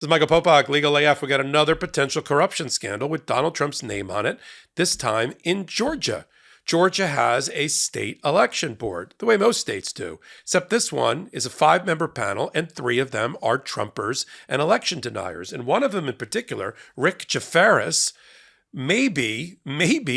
This is Michael Popok, Legal AF. We got another potential corruption scandal with Donald Trump's name on it, this time in Georgia. Georgia has a state election board, the way most states do, except this one is a 5-member panel, and 3 of them are Trumpers and election deniers. And one of them in particular, Rick Jaffaris, maybe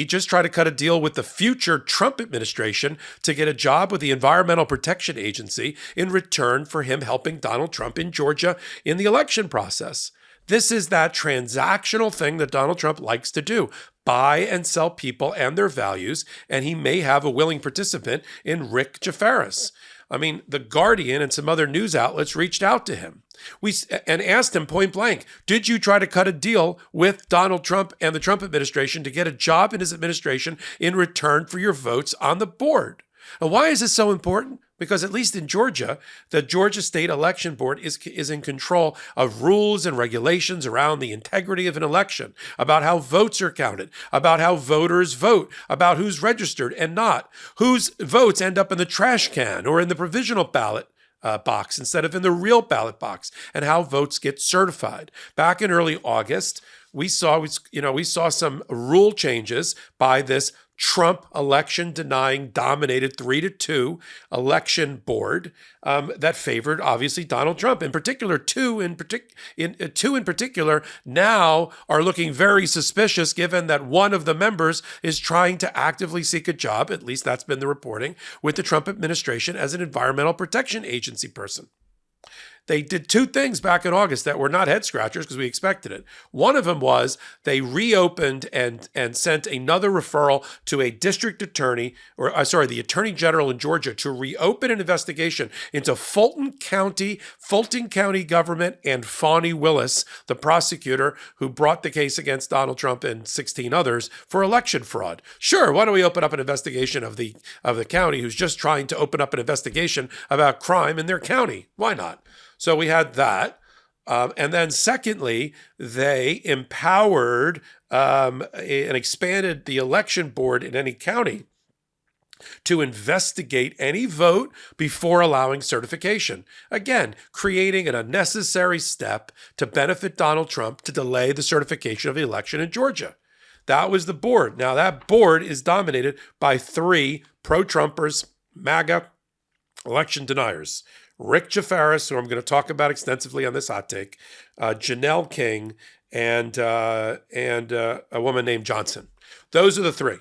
just try to cut a deal with the future Trump administration to get a job with the Environmental Protection Agency in return for him helping Donald Trump in Georgia in the election process. This is that transactional thing that Donald Trump likes to do, buy and sell people and their values, and he may have a willing participant in Rick Jaffaris. I mean, The Guardian and some other news outlets reached out to him and asked him point blank, did you try to cut a deal with Donald Trump and the Trump administration to get a job in his administration in return for your votes on the board? And why is this so important? Because at least in Georgia, the Georgia State Election Board is in control of rules and regulations around the integrity of an election, about how votes are counted, about how voters vote, about who's registered and not, whose votes end up in the trash can or in the provisional ballot box instead of in the real ballot box, and how votes get certified. Back in early August, we saw some rule changes by this Trump election denying dominated 3-2 election board that favored obviously Donald Trump. In particular, two in particular now are looking very suspicious, given that one of the members is trying to actively seek a job, at least that's been the reporting, with the Trump administration as an Environmental Protection Agency person. They did 2 things back in August that were not head scratchers because we expected it. One of them was they reopened and sent another referral to a district attorney, the attorney general in Georgia, to reopen an investigation into Fulton County government and Fani Willis, the prosecutor who brought the case against Donald Trump and 16 others for election fraud. Sure, why don't we open up an investigation of the county who's just trying to open up an investigation about crime in their county? Why not? So we had that. And then secondly, they empowered and expanded the election board in any county to investigate any vote before allowing certification. Again, creating an unnecessary step to benefit Donald Trump to delay the certification of the election in Georgia. That was the board. Now, that board is dominated by 3 pro-Trumpers, MAGA election deniers. Rick Jaffaris, who I'm going to talk about extensively on this hot take, Janelle King, and a woman named Johnson. Those are the 3,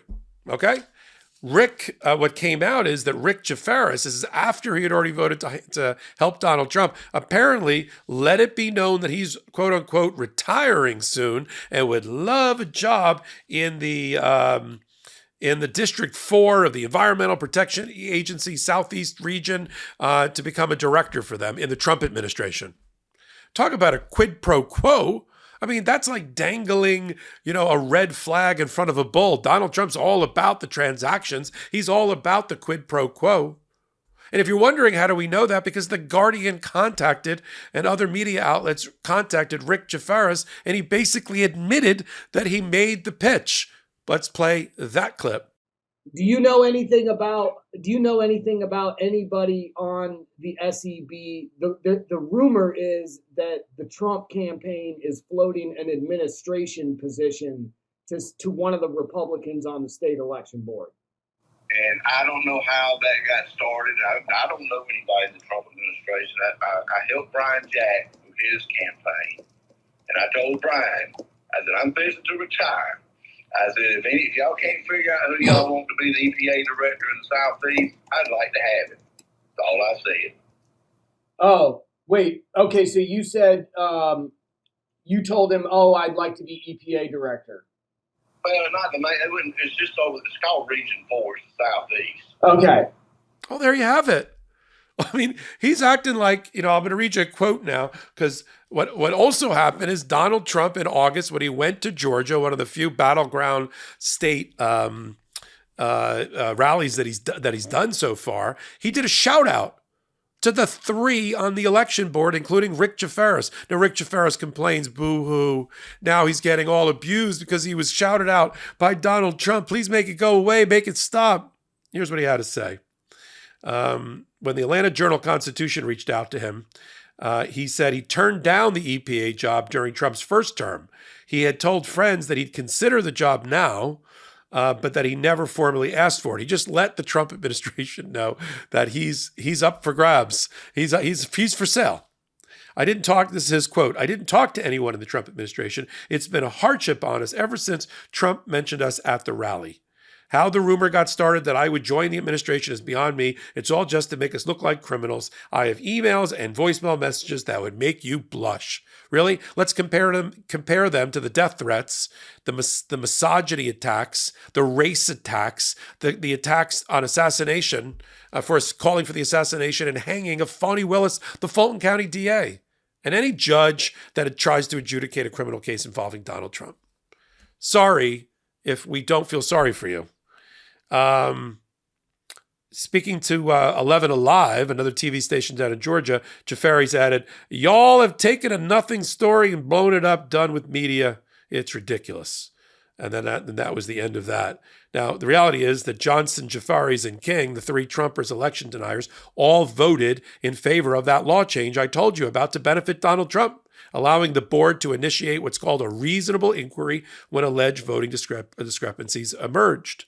okay? Rick, what came out is that Rick Jaffaris, this is after he had already voted to help Donald Trump, apparently let it be known that he's, quote unquote, retiring soon and would love a job in the District 4 of the Environmental Protection Agency Southeast region to become a director for them in the Trump administration. Talk about a quid pro quo. I mean, that's like dangling, a red flag in front of a bull. Donald Trump's all about the transactions. He's all about the quid pro quo. And if you're wondering, how do we know that? Because The Guardian contacted and other media outlets contacted Rick Jaffaris, and he basically admitted that he made the pitch. Let's play that clip. Do you know anything about anybody on the SEB? The rumor is that the Trump campaign is floating an administration position to one of the Republicans on the state election board. And I don't know how that got started. I don't know anybody in the Trump administration. I helped Brian Jack with his campaign. And I told Brian, I said, I'm fixing to retire. I said, if y'all can't figure out who y'all want to be the EPA director in the Southeast, I'd like to have it. That's all I said. Oh, wait. Okay, so you said you told him, I'd like to be EPA director. Well, not the main. It's just over. It's called Region 4, it's the Southeast. Okay. Oh, there you have it. I mean, he's acting like, I'm going to read you a quote now, because what also happened is Donald Trump in August, when he went to Georgia, one of the few battleground state rallies that he's done so far, he did a shout out to the 3 on the election board, including Rick Jaffaris. Now, Rick Jaffaris complains, boo-hoo. Now he's getting all abused because he was shouted out by Donald Trump. Please make it go away. Make it stop. Here's what he had to say. When the Atlanta Journal-Constitution reached out to him, He said he turned down the EPA job during Trump's first term. He had told friends that he'd consider the job now, but that he never formally asked for it. He just let the Trump administration know that he's up for grabs. He's for sale. This is his quote, "I didn't talk to anyone in the Trump administration. It's been a hardship on us ever since Trump mentioned us at the rally. How the rumor got started that I would join the administration is beyond me. It's all just to make us look like criminals. I have emails and voicemail messages that would make you blush." Really? Let's compare them to the death threats, the misogyny attacks, the race attacks, the attacks on assassination, for calling for the assassination and hanging of Fani Willis, the Fulton County DA, and any judge that tries to adjudicate a criminal case involving Donald Trump. Sorry if we don't feel sorry for you. Speaking to 11 Alive, another TV station down in Georgia, Jafari's added, "Y'all have taken a nothing story and blown it up, done with media. It's ridiculous." And then that was the end of that. Now, the reality is that Johnson, Jafari's, and King, the three Trumpers election deniers, all voted in favor of that law change I told you about to benefit Donald Trump, allowing the board to initiate what's called a reasonable inquiry when alleged voting discrepancies emerged.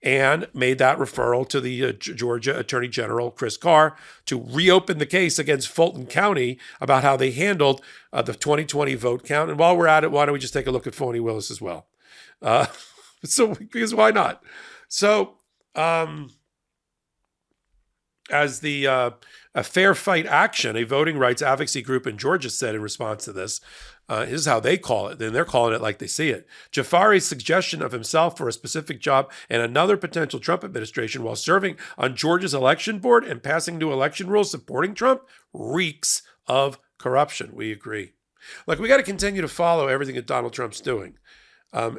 And made that referral to the Georgia Attorney General, Chris Carr, to reopen the case against Fulton County about how they handled the 2020 vote count. And while we're at it, why don't we just take a look at Fani Willis as well? Because why not? So, as the a Fair Fight Action, a voting rights advocacy group in Georgia, said in response to this, this is how they call it, and they're calling it like they see it. Jafari's suggestion of himself for a specific job and another potential Trump administration while serving on Georgia's election board and passing new election rules supporting Trump reeks of corruption. We agree. Look, we got to continue to follow everything that Donald Trump's doing.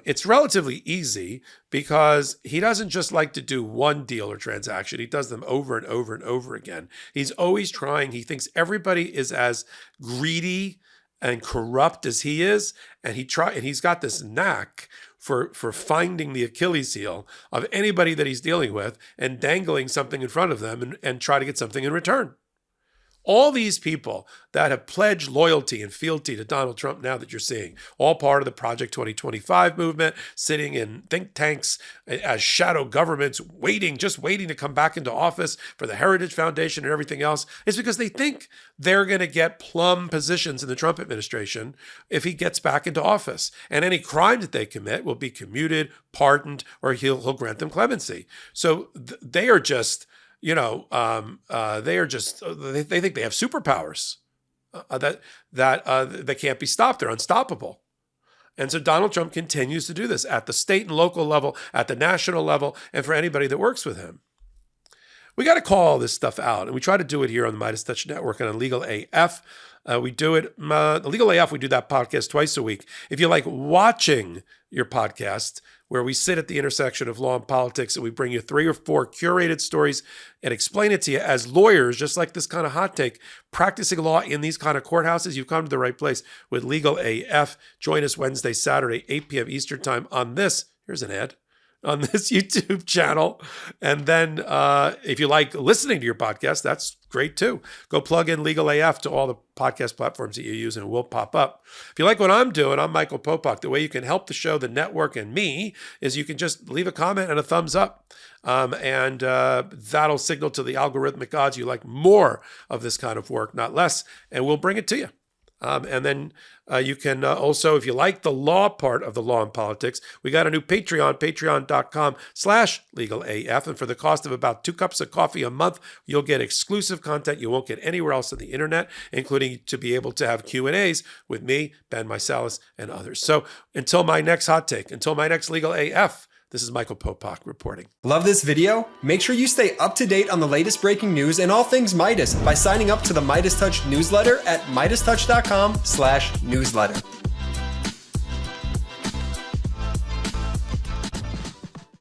It's relatively easy because he doesn't just like to do one deal or transaction. He does them over and over and over again. He's always trying. He thinks everybody is as greedy and corrupt as he is, and he's got this knack for finding the Achilles heel of anybody that he's dealing with and dangling something in front of them and try to get something in return. All these people that have pledged loyalty and fealty to Donald Trump now that you're seeing, all part of the Project 2025 movement, sitting in think tanks as shadow governments, just waiting to come back into office for the Heritage Foundation and everything else, is because they think they're going to get plum positions in the Trump administration if he gets back into office. And any crime that they commit will be commuted, pardoned, or he'll grant them clemency. So they are just... they think they have superpowers that can't be stopped. They're unstoppable. And so Donald Trump continues to do this at the state and local level, at the national level, and for anybody that works with him. We got to call all this stuff out, and we try to do it here on the MeidasTouch Network and on Legal AF. We do it, Legal AF, we do that podcast twice a week. If you like watching your podcast, where we sit at the intersection of law and politics and we bring you 3 or 4 curated stories and explain it to you as lawyers, just like this kind of hot take, practicing law in these kind of courthouses, you've come to the right place with Legal AF. Join us Wednesday, Saturday, 8 p.m. Eastern time on this, here's an ad, on this YouTube channel. And then if you like listening to your podcast, that's great too. Go plug in Legal AF to all the podcast platforms that you use and it will pop up. If you like what I'm doing, I'm Michael Popok. The way you can help the show, the network, and me is you can just leave a comment and a thumbs up. And that'll signal to the algorithmic gods you like more of this kind of work, not less, and we'll bring it to you. And then you can also, if you like the law part of the law and politics, we got a new Patreon, patreon.com/legalaf. And for the cost of about 2 cups of coffee a month, you'll get exclusive content you won't get anywhere else on the internet, including to be able to have Q&As with me, Ben Meiselas, and others. So until my next hot take, until my next Legal AF, this is Michael Popok reporting. Love this video? Make sure you stay up to date on the latest breaking news and all things Meidas by signing up to the MeidasTouch newsletter at MeidasTouch.com/newsletter.